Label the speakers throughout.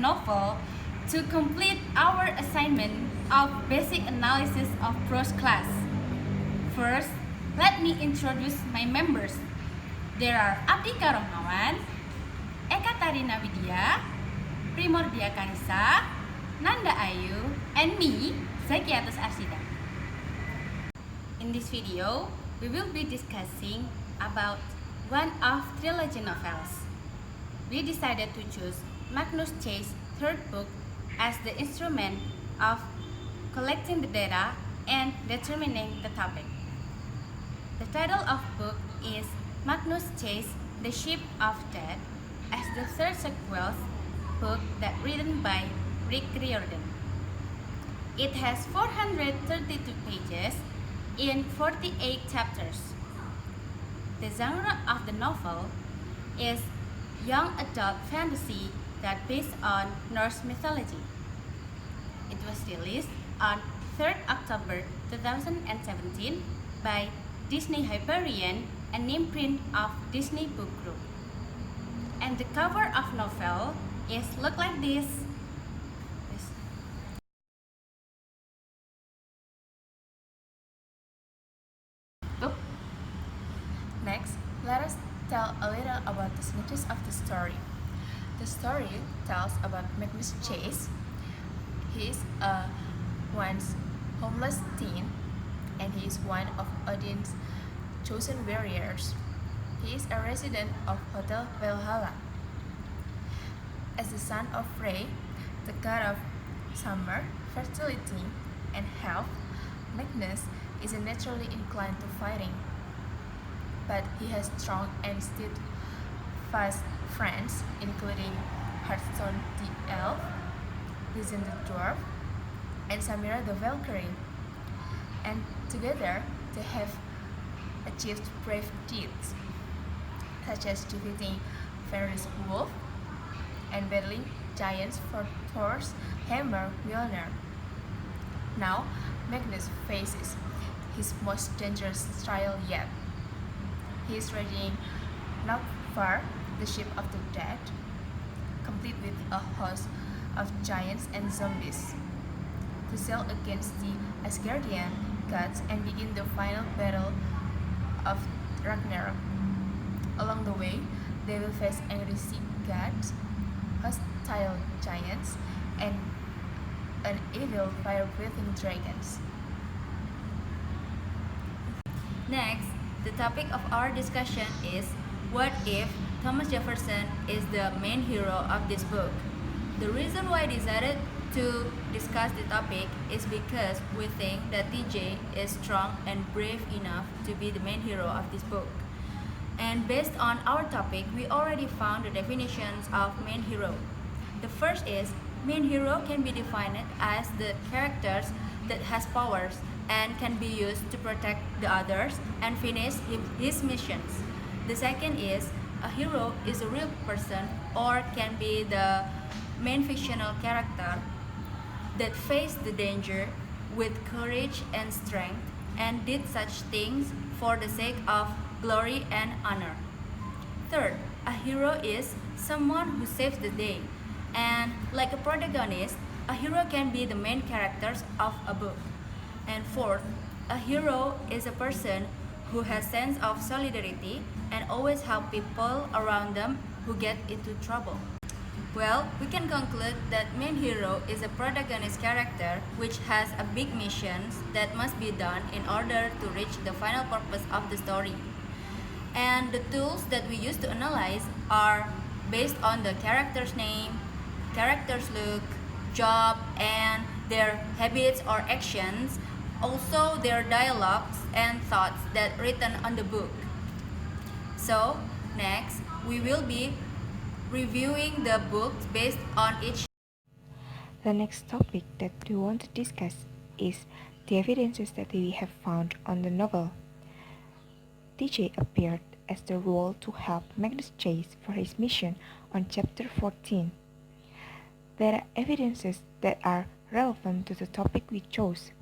Speaker 1: novel to complete our assignment of basic analysis of prose class. First, let me introduce my members. There are Abdika Rohmawan, Ekatarina Widya, Primordia Carissa, Nanda Ayu, and me, Zakiyatus Arsida. In this video, we will be discussing about one of trilogy novels. We decided to choose Magnus Chay's third book as the instrument of collecting the data and determining the topic. The title of book is Magnus Chay's The Ship of Death, as the third sequel book that written by Rick Riordan. It has 432 pages in 48 chapters. The genre of the novel is young adult fantasy that based on Norse mythology. It was released on 3rd October 2017 by Disney Hyperion and imprint of Disney Book Group. And the cover of novel is look like this. Next, let us tell a little about the synopsis of the story. The story tells about Magnus Chase. He is a once homeless teen, and he is one of Odin's chosen warriors. He is a resident of Hotel Valhalla. As the son of Frey, the god of summer, fertility, and health, Magnus is naturally inclined to fighting. But he has strong and steadfast friends, including Hearthstone the elf, Lizzie the dwarf, and Samira the Valkyrie. And together, they have achieved brave deeds, such as defeating Fenris wolf and battling giants for Thor's hammer Mjolnir. Now, Magnus faces his most dangerous trial yet. He is riding not far the ship of the dead, complete with a host of giants and zombies, to sail against the Asgardian gods and begin the final battle of Ragnarok. Along the way, they will face angry sea gods, hostile giants, and an evil fire-breathing dragons. Next, the topic of our discussion is, what if Thomas Jefferson is the main hero of this book? The reason why I decided to discuss the topic is because we think that TJ is strong and brave enough to be the main hero of this book. And based on our topic, we already found the definitions of main hero. The first is, main hero can be defined as the characters that has powers and can be used to protect the others and finish his missions. The second is, a hero is a real person or can be the main fictional character that faced the danger with courage and strength and did such things for the sake of glory and honor. Third, a hero is someone who saves the day, and like a protagonist, a hero can be the main characters of a book. And fourth, a hero is a person who has sense of solidarity and always help people around them who get into trouble. Well, we can conclude that main hero is a protagonist character which has a big mission that must be done in order to reach the final purpose of the story. And the tools that we use to analyze are based on the character's name, character's look, job, and their habits or actions, also their dialogues and thoughts that written on the book. So, next, we will be reviewing the books based on each.
Speaker 2: The next topic that we want to discuss is the evidences that we have found on the novel. TJ appeared as the role to help Magnus Chase for his mission on chapter 14. There are evidences that are relevant to the topic we chose.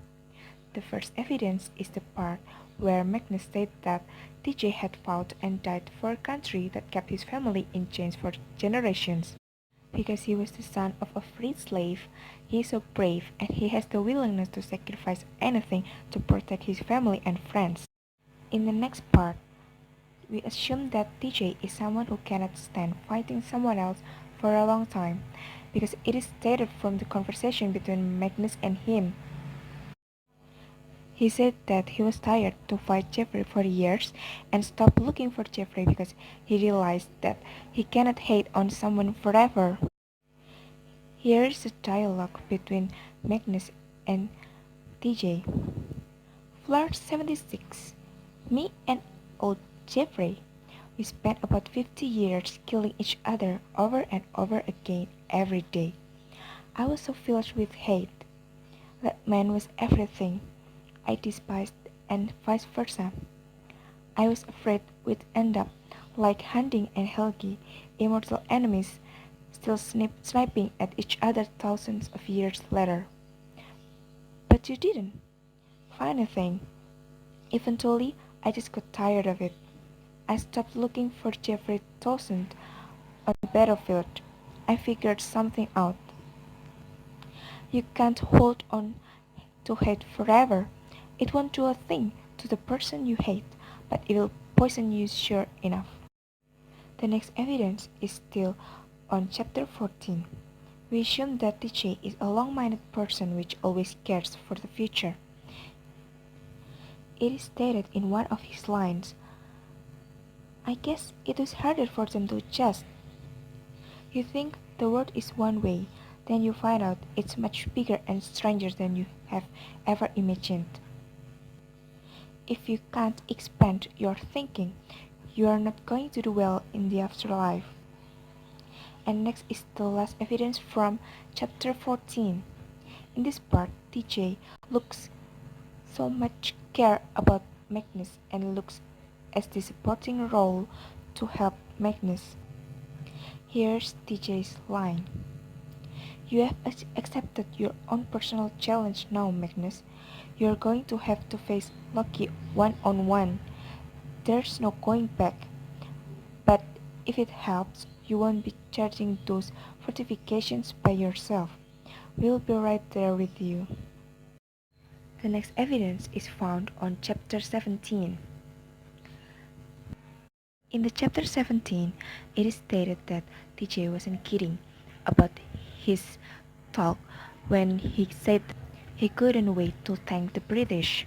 Speaker 2: The first evidence is the part where Magnus stated that TJ had fought and died for a country that kept his family in chains for generations. Because he was the son of a freed slave, he is so brave and he has the willingness to sacrifice anything to protect his family and friends. In the next part, we assume that TJ is someone who cannot stand fighting someone else for a long time, because it is stated from the conversation between Magnus and him. He said that he was tired to fight Jeffrey for years and stopped looking for Jeffrey because he realized that he cannot hate on someone forever. Here is a dialogue between Magnus and TJ. Floor 76. Me and old Jeffrey. We spent about 50 years killing each other over and over again every day. I was so filled with hate. That man was everything I despised and vice versa. I was afraid we'd end up like Hunting and Helgi, immortal enemies, still sniping at each other thousands of years later. But you didn't. Funny thing, eventually I just got tired of it. I stopped looking for Jeffrey Townsend on the battlefield. I figured something out. You can't hold on to hate forever. It won't do a thing to the person you hate, but it will poison you sure enough. The next evidence is still on chapter 14. We assume that TJ is a long-minded person which always cares for the future. It is stated in one of his lines, I guess it was harder for them to adjust. You think the world is one way, then you find out it's much bigger and stranger than you have ever imagined. If you can't expand your thinking, you are not going to do well in the afterlife. And next is the last evidence from chapter 14. In this part, TJ looks so much care about Magnus and looks as the supporting role to help Magnus. Here's TJ's line. You have accepted your own personal challenge now, Magnus. You're going to have to face Loki one-on-one. There's no going back. But if it helps, you won't be charging those fortifications by yourself. We'll be right there with you. The next evidence is found on chapter 17. In the chapter 17, it is stated that TJ wasn't kidding about his talk when he said he couldn't wait to thank the British.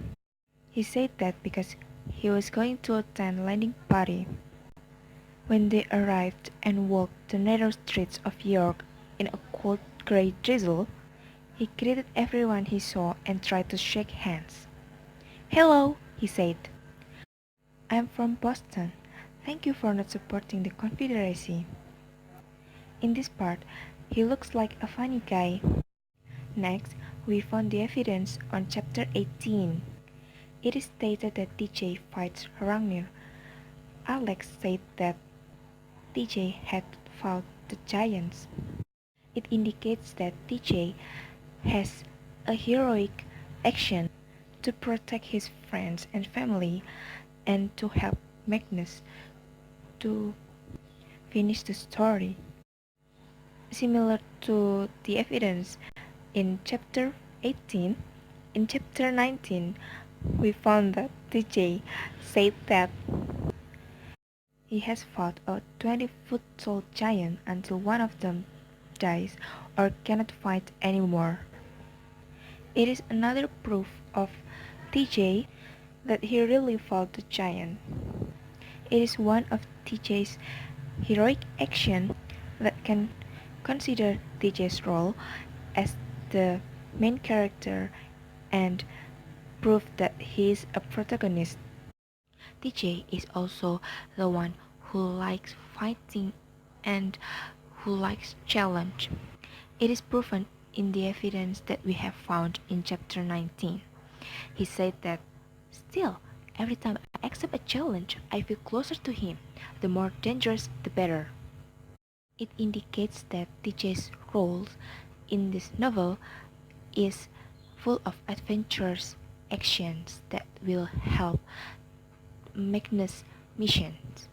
Speaker 2: He said that because he was going to attend landing party. When they arrived and walked the narrow streets of York in a cold grey drizzle, he greeted everyone he saw and tried to shake hands. Hello, he said. I'm from Boston. Thank you for not supporting the Confederacy. In this part, he looks like a funny guy. Next, we found the evidence on chapter 18. It is stated that TJ fights Hrungnir. Alex said that TJ had fought the giants. It indicates that TJ has a heroic action to protect his friends and family and to help Magnus to finish the story. Similar to the evidence in chapter 18, in chapter 19, we found that TJ said that he has fought a 20-foot tall giant until one of them dies or cannot fight anymore. It is another proof of TJ that he really fought the giant. It is one of TJ's heroic action that can consider TJ's role as the main character and prove that he is a protagonist. TJ is also the one who likes fighting and who likes challenge. It is proven in the evidence that we have found in chapter 19. He said that, still, every time I accept a challenge, I feel closer to him. The more dangerous, the better. It indicates that TJ's role in this novel is full of adventurous actions that will help Magnus' missions.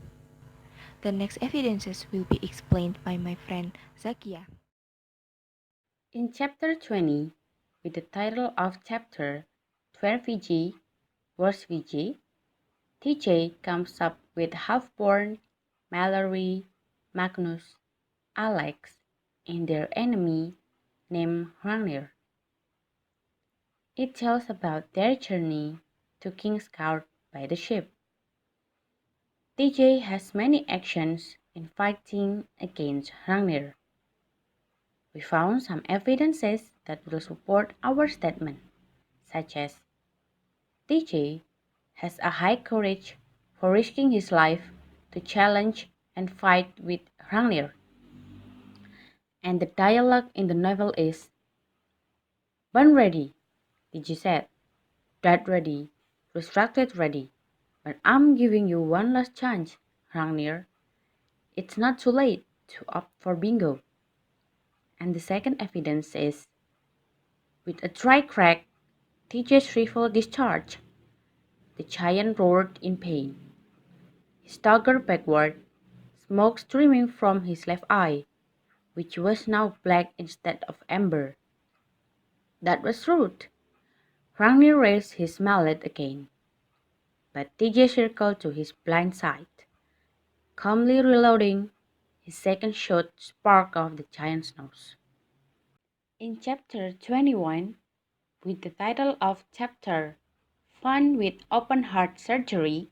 Speaker 2: The next evidences will be explained by my friend Zakia.
Speaker 3: In chapter 20, with the title of chapter 12 VG, Verse VG, TJ comes up with half-born Mallory, Magnus, Alex, and their enemy named Hrungnir. It tells about their journey to Kingscourt by the ship. TJ has many actions in fighting against Hrungnir. We found some evidences that will support our statement, such as TJ has a high courage for risking his life to challenge and fight with Hrungnir. And the dialogue in the novel is, "Burn ready," TJ said, "Dead ready, restricted ready, but I'm giving you one last chance, Hrungnir. It's not too late to opt for bingo." And the second evidence is, with a dry crack, TJ's rifle discharged. The giant roared in pain. He staggered backward, smoke streaming from his left eye, which was now black instead of amber. That was rude. Hrungnir raised his mallet again, but TJ circled to his blind side. Calmly reloading, his second shot sparked off the giant's nose. In chapter 21, with the title of chapter Fun with Open Heart Surgery,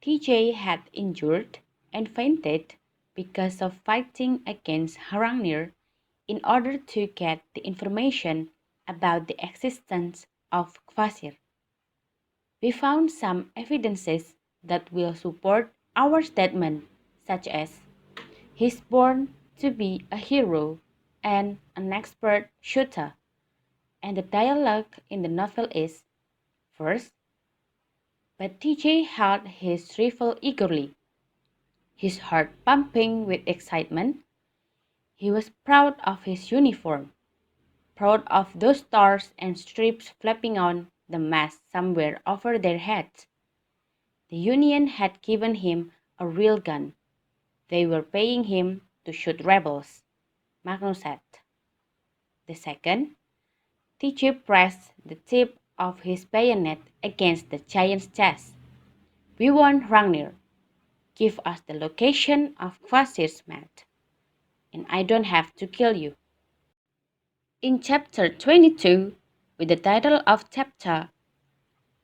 Speaker 3: TJ had injured and fainted because of fighting against Hrungnir in order to get the information about the existence of Kvasir. We found some evidences that will support our statement, such as he's born to be a hero and an expert shooter, and the dialogue in the novel is, first, but TJ held his rifle eagerly, his heart pumping with excitement. He was proud of his uniform, proud of those stars and stripes flapping on the mast somewhere over their heads. The Union had given him a real gun. They were paying him to shoot rebels, Magnus said. The second, TJ pressed the tip of his bayonet against the giant's chest. "We want Hrungnir. Give us the location of Kvasir's mat, and I don't have to kill you." In chapter 22, with the title of chapter,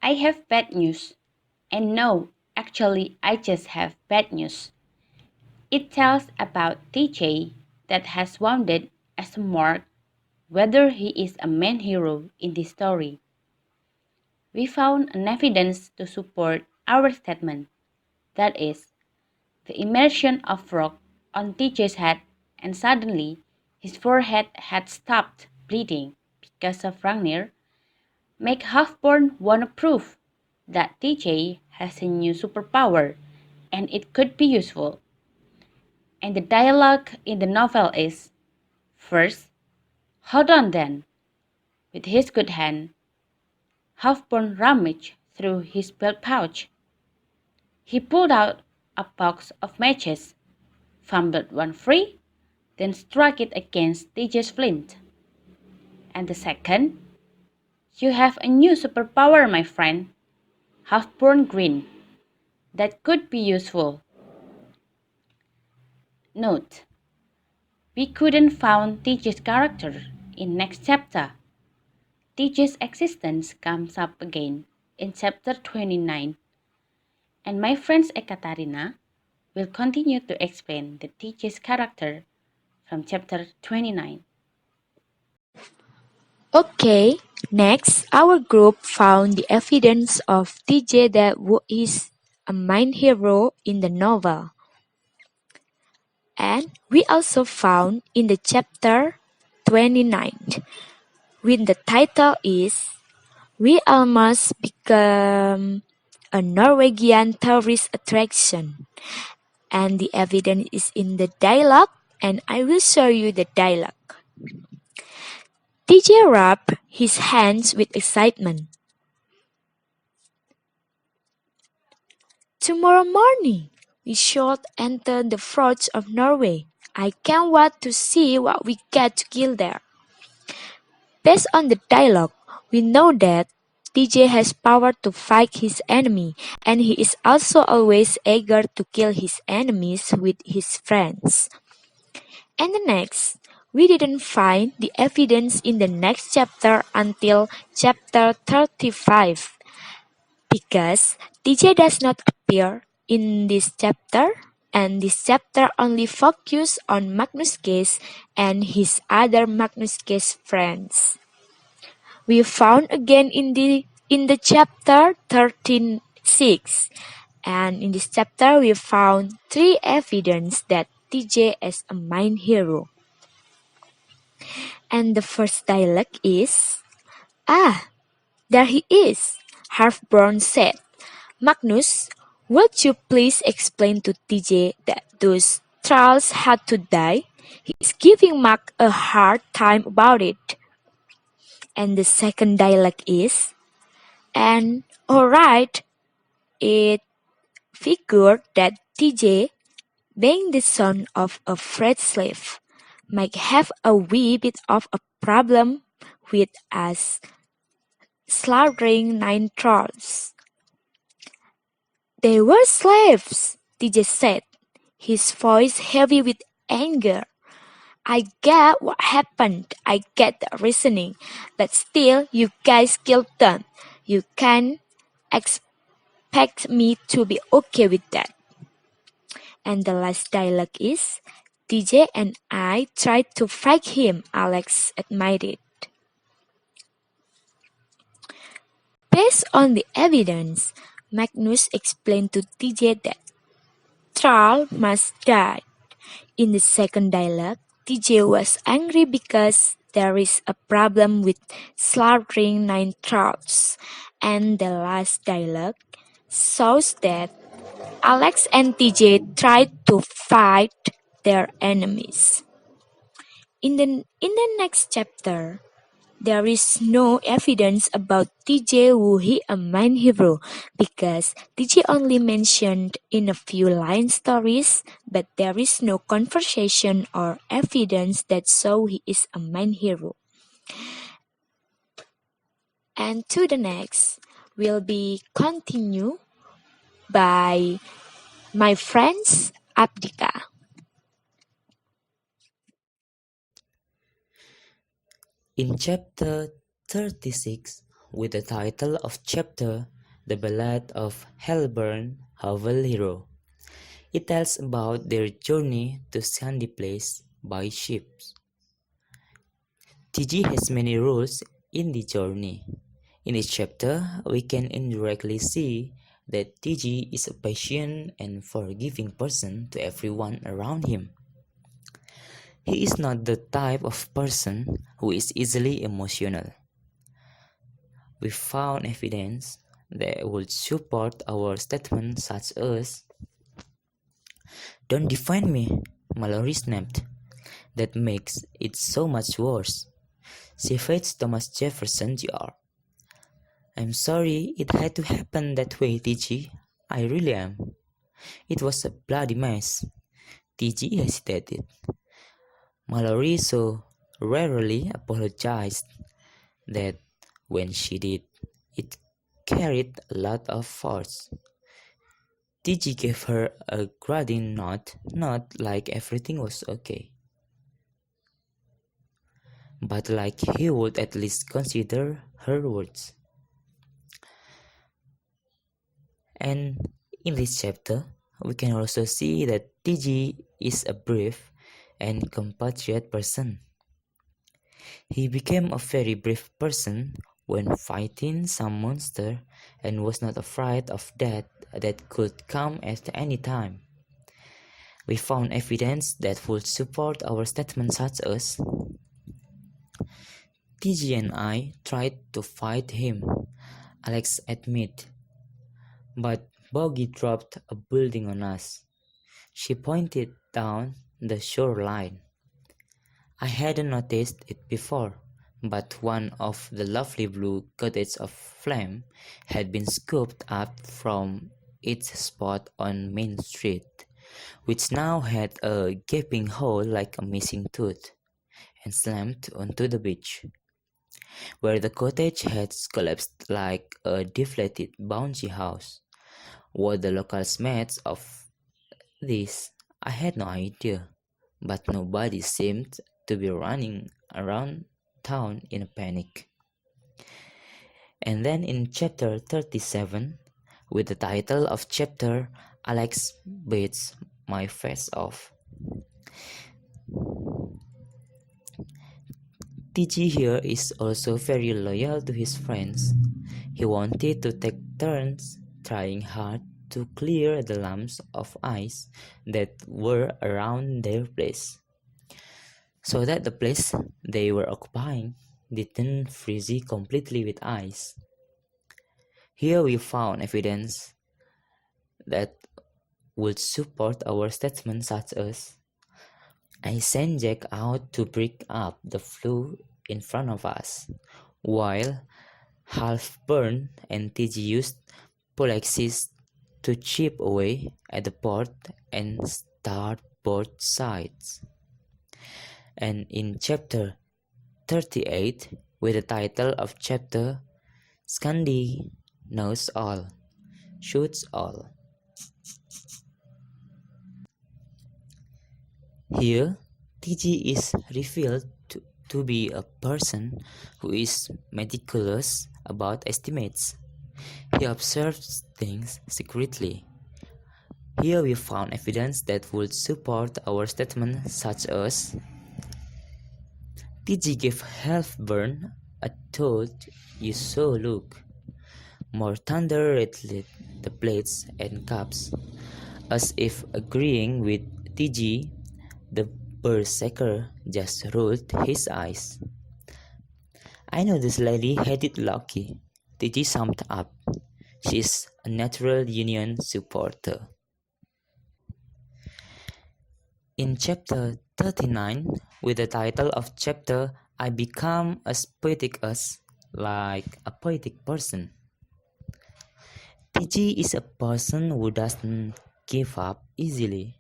Speaker 3: I have bad news. And no, actually, I just have bad news. It tells about TJ that has wounded as a mark whether he is a main hero in this story. We found an evidence to support our statement, that is, the immersion of rock on TJ's head, and suddenly his forehead had stopped bleeding because of Hrungnir, make Halfborn wanna prove that TJ has a new superpower and it could be useful. And the dialogue in the novel is, first, "Hold on then." With his good hand, Halfborn rummaged through his belt pouch. He pulled out a box of matches, fumbled one free, then struck it against TJ's flint. And the second, "You have a new superpower, my friend." Halfborn grinned. "That could be useful." Note: we couldn't find TJ's character in next chapter. TJ's existence comes up again in chapter 29, and my friend Ekatarina will continue to explain the TJ's character from chapter 29.
Speaker 4: Okay, next, our group found the evidence of TJ that is a main hero in the novel. And we also found in the chapter 29, with the title is "We Almost Become a Norwegian Tourist Attraction." And the evidence is in the dialogue, and I will show you the dialogue. TJ rubbed his hands with excitement. "Tomorrow morning," We should enter the fjords of Norway. I can't wait to see what we get to kill there. Based on the dialogue, we know that TJ has power to fight his enemy, and he is also always eager to kill his enemies with his friends. And the next, we didn't find the evidence in the next chapter until chapter 35, because TJ does not appear in this chapter, and this chapter only focuses on Magnus' case and his other Magnus' case friends. We found again in the chapter 13:6, and in this chapter we found 3 evidence that TJ is a main hero. And the first dialogue is, "Ah, there he is," Halfborn said. "Magnus, would you please explain to TJ that those trolls had to die? He is giving Mac a hard time about it." And the second dialogue is, "And alright, it figured that TJ, being the son of a freed slave, might have a wee bit of a problem with us slaughtering 9 trolls." "They were slaves," TJ said, his voice heavy with anger. "I get what happened, I get the reasoning, but still you guys killed them. You can't expect me to be okay with that." And the last dialogue is, "TJ and I tried to fight him," Alex admitted. Based on the evidence, Magnus explained to TJ that Thrall must die. In the second dialogue, TJ was angry because there is a problem with slaughtering 9 trolls. And the last dialogue shows that Alex and TJ tried to fight their enemies. In the next chapter, there is no evidence about TJ who he a main hero, because TJ only mentioned in a few line stories, but there is no conversation or evidence that show he is a main hero. And to the next will be continue by my friends Abdika.
Speaker 5: In chapter 36, with the title of chapter The Ballad of Hellburn Havel Hero, it tells about their journey to Sandy Place by ships. TG has many rules in the journey. In this chapter, we can indirectly see that TG is a patient and forgiving person to everyone around him. He is not the type of person who is easily emotional. We found evidence that would support our statement, such as, "Don't define me," Mallory snapped. "That makes it so much worse. Savage Thomas Jefferson Jr." "I'm sorry it had to happen that way, TG. I really am. It was a bloody mess." TG hesitated. Mallory so rarely apologized that when she did, it carried a lot of force. TG gave her a grudging nod, not like everything was okay, but like he would at least consider her words. And in this chapter, we can also see that TG is a brave and compatriot person. He became a very brave person when fighting some monster and was not afraid of death that could come at any time. We found evidence that would support our statement, such as, "TG and I tried to fight him," Alex admitted, "but Boggy dropped a building on us." She pointed down the shoreline. "I hadn't noticed it before, but one of the lovely blue cottages of flame had been scooped up from its spot on Main Street, which now had a gaping hole like a missing tooth, and slammed onto the beach, where the cottage had collapsed like a deflated bouncy house. What the locals made of this, I had no idea, but nobody seemed to be running around town in a panic. And then in chapter 37, with the title of chapter Alex Beats My Face Off, TG here is also very loyal to his friends. He wanted to take turns trying hard to clear the lumps of ice that were around their place, so that the place they were occupying didn't freeze completely with ice. Here we found evidence that would support our statement, such as I sent Jack out to break up the flue in front of us, while Halfburn and TG used poleaxes to chip away at the port and starboard sides. And in chapter 38, with the title of chapter Scandi Knows All, Shoots All. Here, TG is revealed to be a person who is meticulous about estimates. He observes things secretly. Here we found evidence that would support our statement, such as TG gave Halfburn a told you so look. More thunder rattled the plates and cups, as if agreeing with TG. The berserker just rolled his eyes. I know this lady had it lucky, TG summed up. She's a natural union supporter. In chapter 39, with the title of chapter I Become as Poetic as, like a poetic person, TG is a person who doesn't give up easily.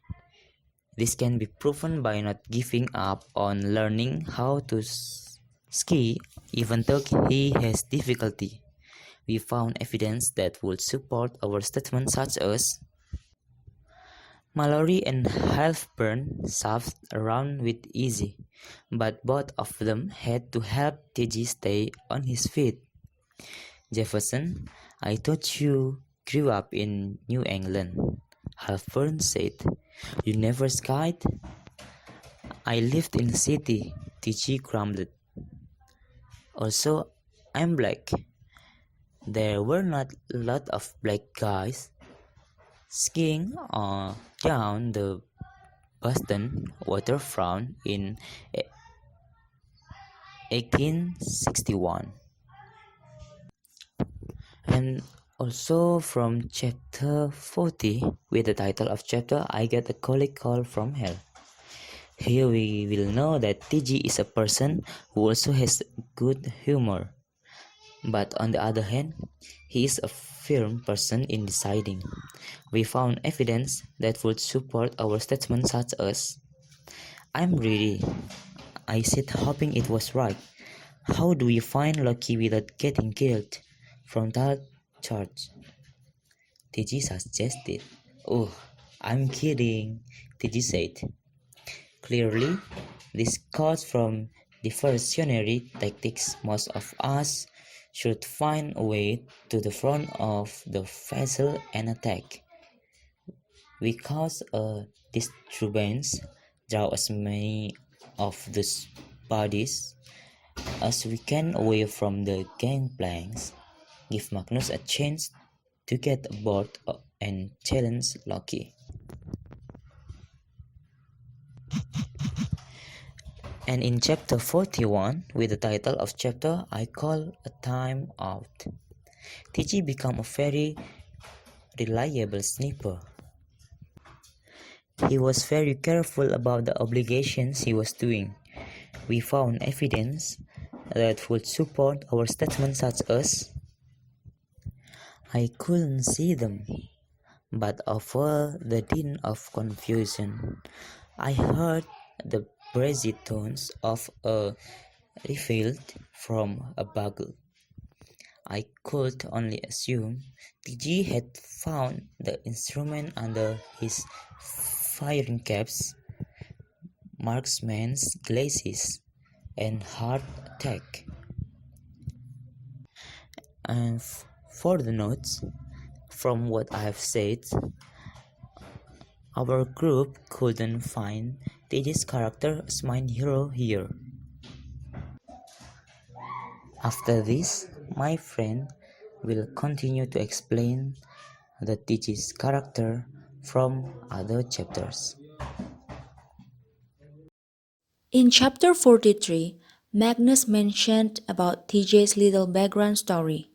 Speaker 5: This can be proven by not giving up on learning how to ski even though he has difficulty. We found evidence that would support our statement, such as Mallory and Halfburn shoved around with easy, but both of them had to help TG stay on his feet. Jefferson, I thought you grew up in New England, Halfburn said. You never skied? I lived in the city, TG grumbled. Also, I'm black. There were not a lot of black guys skiing down the Boston waterfront in 1861. And also from chapter 40, with the title of chapter I Get a Colleague Call from Hell. Here we will know that TG is a person who also has good humor. But on the other hand, he is a firm person in deciding. We found evidence that would support our statement, such as I'm ready. I said, hoping it was right. How do we find Loki without getting killed? From that charge, TG suggested. Oh, I'm kidding, TG said. Clearly, this calls from diversionary tactics. Most of us should find a way to the front of the vessel and attack. We cause a disturbance, draw as many of those bodies as we can away from the gangplanks, give Magnus a chance to get aboard and challenge Loki. And in chapter 41, with the title of chapter I Call a Time Out, TG became a very reliable sniper. He was very careful about the obligations he was doing. We found evidence that would support our statement, such as I couldn't see them. But over the din of confusion, I heard the brazy tones of a revealed from a bugle. I could only assume TG had found the instrument under his firing caps, marksman's glasses, and heart attack. And for the notes, from what I have said, our group couldn't find TG's character as main hero here. After this, my friend will continue to explain the TG's character from other chapters.
Speaker 4: In chapter 43, Magnus mentioned about TJ's little background story,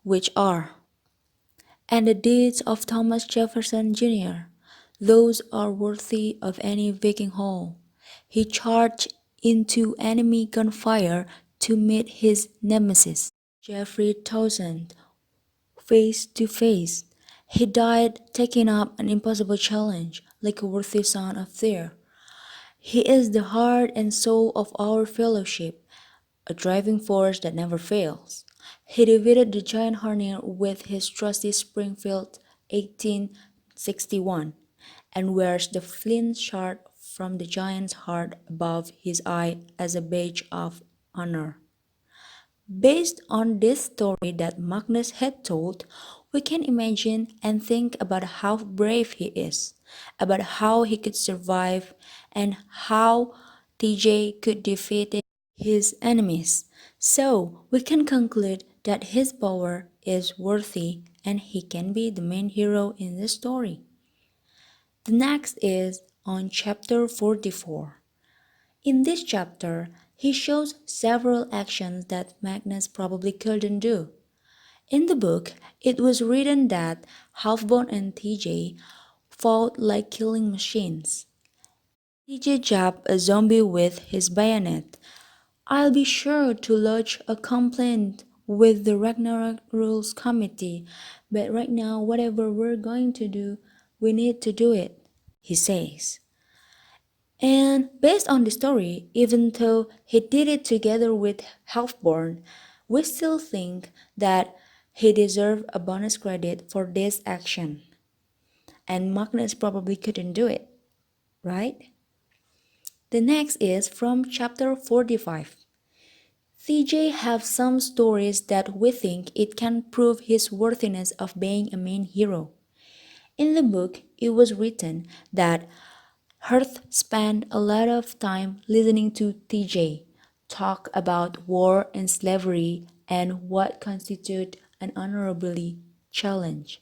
Speaker 4: which are, and the deeds of Thomas Jefferson Jr., those are worthy of any Viking hall. He charged into enemy gunfire to meet his nemesis, Geoffrey Townsend, face to face. He died taking up an impossible challenge like a worthy son of Tyr. He is the heart and soul of our fellowship, a driving force that never fails. He defeated the giant Harnir with his trusty Springfield 1861 and wears the flint shard from the giant's heart above his eye as a badge of honor. Based on this story that Magnus had told, we can imagine and think about how brave he is, about how he could survive, and how TJ could defeat his enemies. So, we can conclude that his power is worthy and he can be the main hero in the story. The next is on chapter 44. In this chapter, he shows several actions that Magnus probably couldn't do. In the book, it was written that Halfbone and TJ fought like killing machines. TJ jabbed a zombie with his bayonet. I'll be sure to lodge a complaint with the Ragnarok Rules Committee, but right now, whatever we're going to do, we need to do it, he says. And based on the story, even though he did it together with Halfborn, we still think that he deserved a bonus credit for this action. And Magnus probably couldn't do it, right? The next is from chapter 45. TJ have some stories that we think it can prove his worthiness of being a main hero. In the book, it was written that Hearth spent a lot of time listening to TJ talk about war and slavery and what constitute an honorably challenge.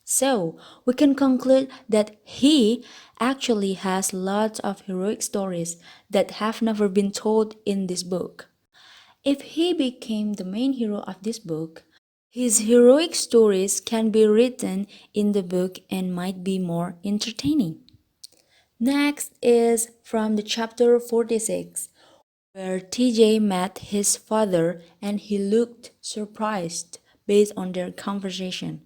Speaker 4: So, we can conclude that he actually has lots of heroic stories that have never been told in this book. If he became the main hero of this book, his heroic stories can be written in the book and might be more entertaining. Next is from the chapter 46, where TJ met his father and he looked surprised based on their conversation.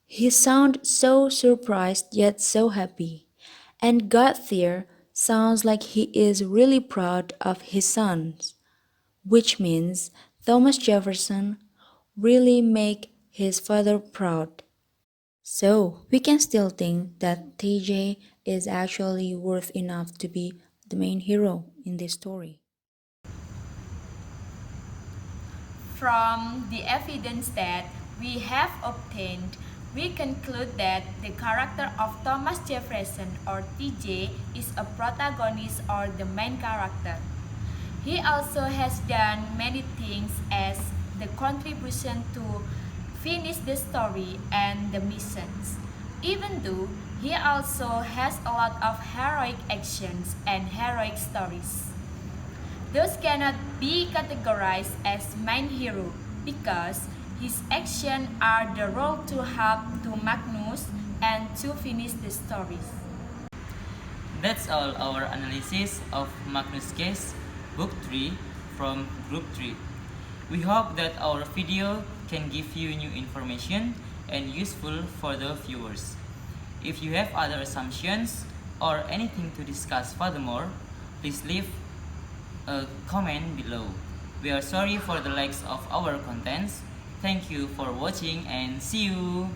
Speaker 4: He sounded so surprised yet so happy, and Gauthier sounds like he is really proud of his sons, which means Thomas Jefferson really make his father proud. So, we can still think that TJ is actually worth enough to be the main hero in this story.
Speaker 1: From the evidence that we have obtained, we conclude that the character of Thomas Jefferson or TJ is a protagonist or the main character. He also has done many things as the contribution to finish the story and the missions, even though he also has a lot of heroic actions and heroic stories. Those cannot be categorized as main hero because his actions are the role to help to Magnus and to finish the stories.
Speaker 5: That's all our analysis of Magnus' case, Book 3 from Group 3. We hope that our video can give you new information and useful for the viewers. If you have other assumptions or anything to discuss furthermore, please leave a comment below. We are sorry for the lack of our contents. Thank you for watching and see you!